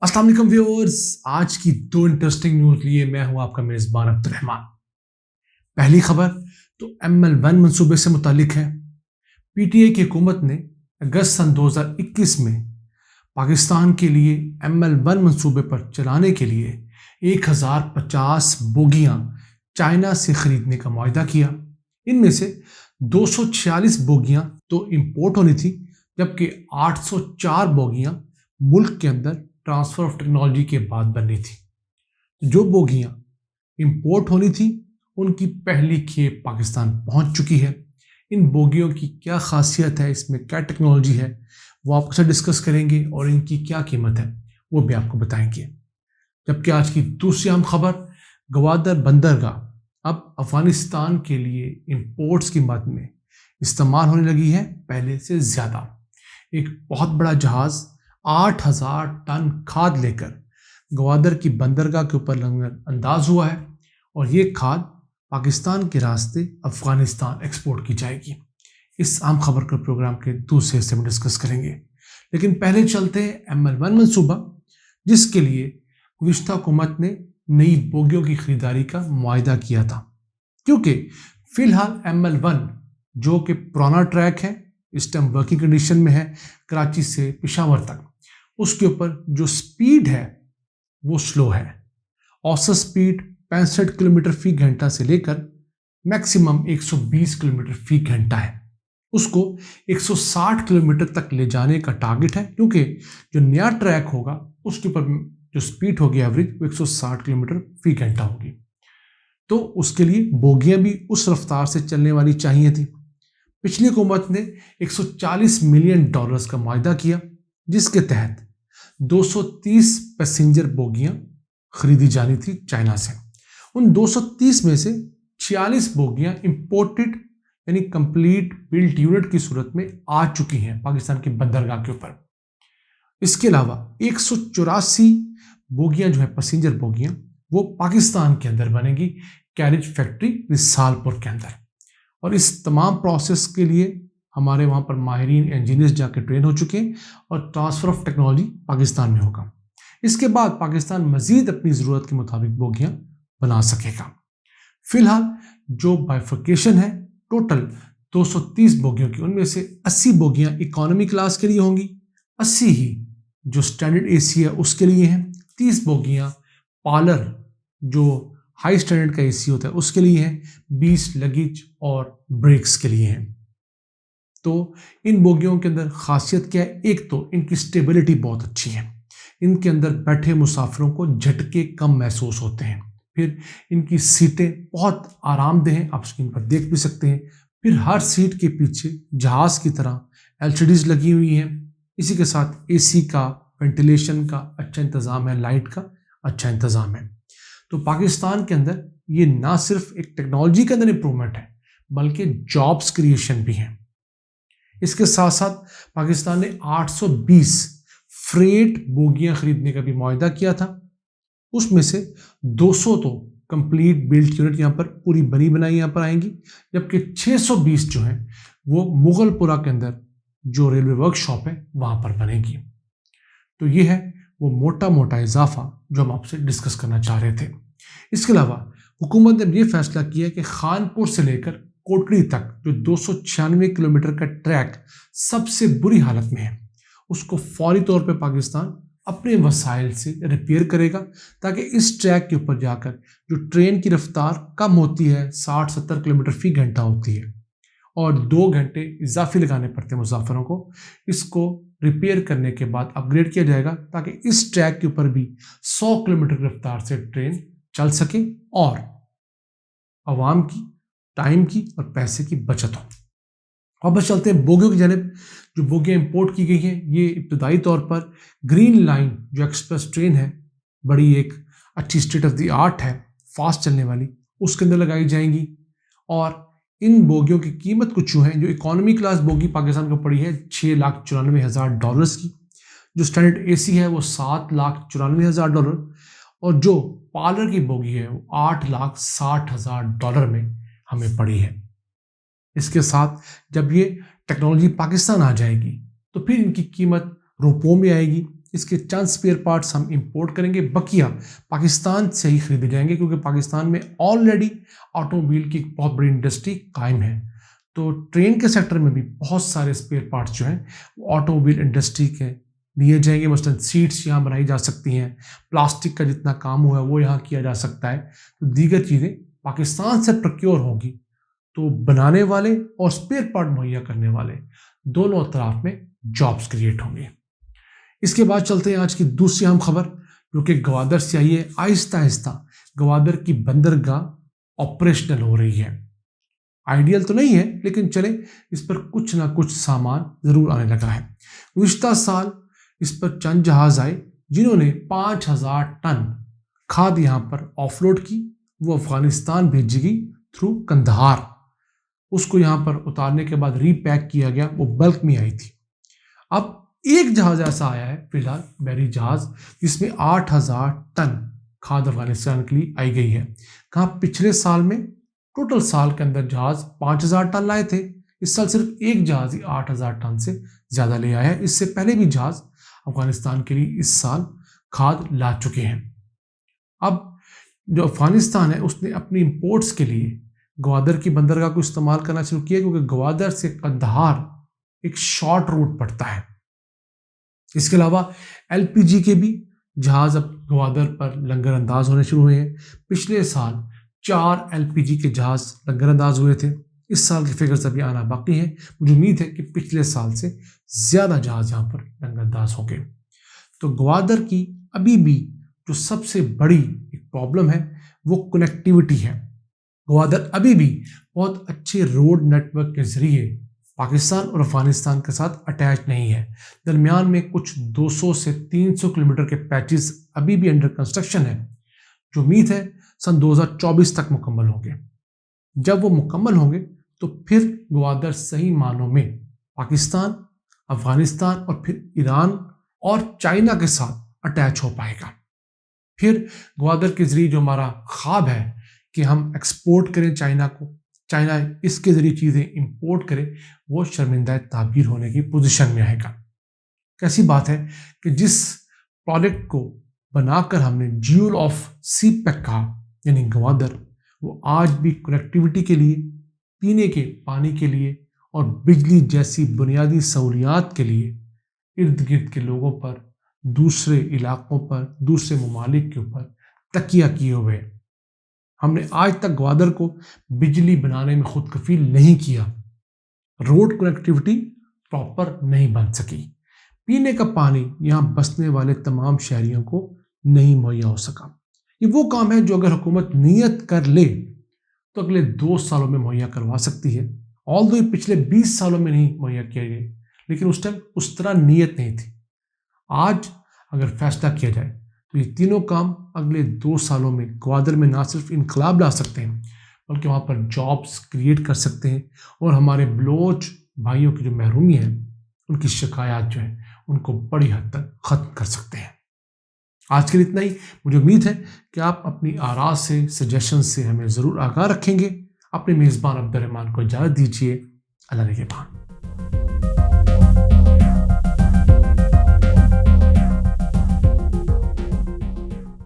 अस्सलाम वालेकुम व्यूअर्स, आज की दो इंटरेस्टिंग न्यूज़ लिए मैं हूं आपका मेज़बान अब्दुर्रहमान। पहली खबर तो ML1 मंसूबे से मुतालिक है। PTI की हुकूमत ने अगस्त सन 2021 में पाकिस्तान के लिए ML1 मंसूबे पर चलाने के लिए 1050 बोगियां चाइना से खरीदने का मुआहदा किया। इनमें से 246 बोगियां तो इंपोर्ट होनी थी, जबकि 804 बोगियां मुल्क के अंदर ट्रांसफ़र ऑफ टेक्नोलॉजी के बाद बननी थी। जो बोगियां इंपोर्ट होनी थी उनकी पहली खेप पाकिस्तान पहुंच चुकी है। इन बोगियों की क्या खासियत है, इसमें क्या टेक्नोलॉजी है, वो आपके साथ डिस्कस करेंगे और इनकी क्या कीमत है वो भी आपको बताएंगे। जबकि आज की दूसरी अहम खबर, गवादर बंदरगाह अब अफगानिस्तान के लिए इंपोर्ट्स की मद में इस्तेमाल होने लगी है पहले से ज़्यादा। एक बहुत बड़ा जहाज़ 8000 टन खाद लेकर गवादर की बंदरगाह के ऊपर अंदाज हुआ है और ये खाद पाकिस्तान के रास्ते अफगानिस्तान एक्सपोर्ट की जाएगी। इस आम खबर के प्रोग्राम के दूसरे हिस्से में डिस्कस करेंगे, लेकिन पहले चलते हैं ML1 मंसूबा, जिसके लिए गुज़िश्ता हुकूमत ने नई बोगियों की खरीदारी का मुआहदा किया था। क्योंकि फ़िलहाल ML1 जो कि पुराना ट्रैक है, इस टाइम वर्किंग कंडीशन में है, कराची से पेशावर तक, उसके ऊपर जो स्पीड है वो स्लो है। औसत स्पीड 65 किलोमीटर फी घंटा से लेकर मैक्सिमम 120 किलोमीटर फी घंटा है। उसको 160 किलोमीटर तक ले जाने का टारगेट है, क्योंकि जो नया ट्रैक होगा उसके ऊपर जो स्पीड होगी एवरेज वो 160 किलोमीटर फी घंटा होगी। तो उसके लिए बोगियां भी उस रफ्तार से चलने वाली चाहिए थी। पिछली हुकूमत ने $140 मिलियन का मुआहदा किया, जिसके तहत 230 पैसेंजर बोगियां खरीदी जानी थी चाइना से। उन 230 में से 46 बोगियां इंपोर्टेड यानी कंप्लीट बिल्ट यूनिट की सूरत में आ चुकी हैं पाकिस्तान की बंदरगाह के ऊपर। इसके अलावा 184 बोगियां जो है पैसेंजर बोगियां, वो पाकिस्तान के अंदर बनेगी कैरेज फैक्ट्री रिसालपुर के अंदर। और इस तमाम प्रोसेस के लिए हमारे वहाँ पर माहिरीन इंजीनियर्स जाकर ट्रेन हो चुके हैं और ट्रांसफ़र ऑफ टेक्नोलॉजी पाकिस्तान में होगा। इसके बाद पाकिस्तान मज़ीद अपनी ज़रूरत के मुताबिक बोगियां बना सकेगा। फ़िलहाल जो बाइफर्केशन है टोटल 230 बोगियों की, उनमें से 80 बोगियां इकोनॉमी क्लास के लिए होंगी, 80 ही जो स्टैंडर्ड AC है उसके लिए हैं, 30 बोगियां पार्लर जो हाई स्टैंडर्ड का AC होता है उसके लिए हैं, 20 लगेज और ब्रेक्स के लिए हैं। तो इन बोगियों के अंदर खासियत क्या है? एक तो इनकी स्टेबिलिटी बहुत अच्छी है, इनके अंदर बैठे मुसाफिरों को झटके कम महसूस होते हैं। फिर इनकी सीटें बहुत आरामदेह हैं, आप स्क्रीन पर देख भी सकते हैं। फिर हर सीट के पीछे जहाज़ की तरह LCDs लगी हुई हैं। इसी के साथ AC का, वेंटिलेशन का अच्छा इंतज़ाम है, लाइट का अच्छा इंतज़ाम है। तो पाकिस्तान के अंदर ये ना सिर्फ एक टेक्नोलॉजी के अंदर इम्प्रूवमेंट है, बल्कि जॉब्स क्रिएशन भी है। इसके साथ साथ पाकिस्तान ने 820 फ्रेट बोगियां खरीदने का भी मुआहदा किया था। उसमें से 200 तो कंप्लीट बिल्ट यूनिट यहाँ पर पूरी बनी बनाई यहाँ पर आएंगी, जबकि 620 जो है वो मुगलपुरा के अंदर जो रेलवे वर्कशॉप है वहाँ पर बनेगी। तो ये है वो मोटा मोटा इजाफा जो हम आपसे डिस्कस करना चाह रहे थे। इसके अलावा हुकूमत ने ये फैसला किया कि खानपुर से लेकर कोटड़ी तक जो 296 किलोमीटर का ट्रैक सबसे बुरी हालत में है, उसको फौरी तौर पे पाकिस्तान अपने वसाइल से रिपेयर करेगा, ताकि इस ट्रैक के ऊपर जाकर जो ट्रेन की रफ्तार कम होती है, 60-70 किलोमीटर फी घंटा होती है और 2 घंटे इजाफी लगाने पड़ते हैं मुसाफिरों को, इसको रिपेयर करने के बाद अपग्रेड किया जाएगा, ताकि इस ट्रैक के ऊपर भी 100 किलोमीटर की रफ्तार से ट्रेन चल सके और आवाम की टाइम की और पैसे की बचत हो। अब बस चलते हैं बोगियों की जानिब। जो बोगियां इंपोर्ट की गई हैं, ये इब्तदाई तौर पर ग्रीन लाइन जो एक्सप्रेस ट्रेन है, बड़ी एक अच्छी स्टेट ऑफ द आर्ट है, फास्ट चलने वाली, उसके अंदर लगाई जाएंगी। और इन बोगियों की कीमत कुछ यूँ है, जो इकोनॉमी क्लास बोगी पाकिस्तान को पड़ी है $6,94,000 की, जो स्टैंडर्ड AC है वो $7,94,000 और जो पार्लर की बोगी है वो $8,60,000 में हमें पड़ी है। इसके साथ जब ये टेक्नोलॉजी पाकिस्तान आ जाएगी तो फिर इनकी कीमत रुपयों में आएगी, اس کے چند اسپیئر پارٹس ہم امپورٹ کریں گے، بقیہ پاکستان سے ہی خریدے جائیں گے کیونکہ پاکستان میں آلریڈی آٹو موبائل کی بہت بڑی انڈسٹری قائم ہے۔ تو ٹرین کے سیکٹر میں بھی بہت سارے اسپیئر پارٹس جو ہیں وہ آٹو موبائل انڈسٹری کے لیے جائیں گے، مثلاً سیٹس یہاں بنائی جا سکتی ہیں، پلاسٹک کا جتنا کام ہوا ہے وہ یہاں کیا جا سکتا ہے، تو دیگر چیزیں پاکستان سے پروکیور ہوگی، تو بنانے والے اور اسپیئر پارٹ مہیا کرنے والے دونوں اطراف میں جابس کریٹ ہوں گے۔ اس کے بعد چلتے ہیں آج کی دوسری اہم خبر جو کہ گوادر سے آئی ہے۔ آہستہ آہستہ گوادر کی بندرگاہ آپریشنل ہو رہی ہے، آئیڈیل تو نہیں ہے لیکن چلے اس پر کچھ نہ کچھ سامان ضرور آنے لگا ہے۔ گزشتہ سال اس پر چند جہاز آئے جنہوں نے 5000 ٹن کھاد یہاں پر آف لوڈ کی، وہ افغانستان بھیجی گئی تھرو کندہار، اس کو یہاں پر اتارنے کے بعد ری پیک کیا گیا، وہ بلک میں آئی تھی۔ اب ایک جہاز ایسا آیا ہے فی الحال بحری جہاز جس میں 8000 ٹن کھاد افغانستان کے لیے آئی گئی ہے۔ کہاں پچھلے سال میں ٹوٹل سال کے اندر جہاز 5000 ٹن لائے تھے، اس سال صرف ایک جہاز ہی 8000 ٹن سے زیادہ لے آیا ہے۔ اس سے پہلے بھی جہاز افغانستان کے لیے اس سال کھاد لا چکے ہیں۔ اب جو افغانستان ہے اس نے اپنی امپورٹس کے لیے گوادر کی بندرگاہ کو استعمال کرنا شروع کیا کیونکہ گوادر سے قندھار ایک شارٹ روٹ پڑتا ہے۔ اس کے علاوہ ایل پی جی کے بھی جہاز اب گوادر پر لنگر انداز ہونے شروع ہوئے ہیں۔ پچھلے سال 4 ایل پی جی کے جہاز لنگر انداز ہوئے تھے، اس سال کی فگرز ابھی آنا باقی ہیں، مجھے امید ہے کہ پچھلے سال سے زیادہ جہاز یہاں پر لنگر انداز ہوں گے۔ تو گوادر کی ابھی بھی جو سب سے بڑی ایک پرابلم ہے وہ کنیکٹیوٹی ہے۔ گوادر ابھی بھی بہت اچھے روڈ نیٹ ورک کے ذریعے پاکستان اور افغانستان کے ساتھ اٹیچ نہیں ہے۔ درمیان میں کچھ 200 سے 300 کلومیٹر کے پیچز ابھی بھی انڈر کنسٹرکشن ہے، جو امید ہے سن 2024 تک مکمل ہوں گے۔ جب وہ مکمل ہوں گے تو پھر گوادر صحیح معنوں میں پاکستان، افغانستان اور پھر ایران اور چائنا کے ساتھ اٹیچ ہو پائے گا۔ پھر گوادر کے ذریعے جو ہمارا خواب ہے کہ ہم ایکسپورٹ کریں چائنا کو، چائنا اس کے ذریعے چیزیں امپورٹ کرے، وہ شرمندہ تعبیر ہونے کی پوزیشن میں آئے گا۔ کیسی بات ہے کہ جس پروڈکٹ کو بنا کر ہم نے جیول آف سی پیک کہا، یعنی گوادر، وہ آج بھی کنیکٹیوٹی کے لیے، پینے کے پانی کے لیے اور بجلی جیسی بنیادی سہولیات کے لیے ارد گرد کے لوگوں پر، دوسرے علاقوں پر، دوسرے ممالک کے اوپر تکیہ کیے ہوئے۔ ہم نے آج تک گوادر کو بجلی بنانے میں خود کفیل نہیں کیا، روڈ کنیکٹیوٹی پراپر نہیں بن سکی، پینے کا پانی یہاں بسنے والے تمام شہریوں کو نہیں مہیا ہو سکا۔ یہ وہ کام ہے جو اگر حکومت نیت کر لے تو اگلے 2 سالوں میں مہیا کروا سکتی ہے، آلدو یہ پچھلے 20 سالوں میں نہیں مہیا کیا گیا، لیکن اس ٹائم اس طرح نیت نہیں تھی۔ آج اگر فیصلہ کیا جائے تو یہ تینوں کام اگلے 2 سالوں میں گوادر میں نہ صرف انقلاب لا سکتے ہیں بلکہ وہاں پر جابس کریٹ کر سکتے ہیں اور ہمارے بلوچ بھائیوں کی جو محرومی ہے، ان کی شکایات جو ہیں ان کو بڑی حد تک ختم کر سکتے ہیں۔ آج کے لیے اتنا ہی۔ مجھے امید ہے کہ آپ اپنی آراء سے، سجیشن سے ہمیں ضرور آگاہ رکھیں گے۔ اپنے میزبان عبد الرحمان کو اجازت دیجیے۔ اللہ نگہبان۔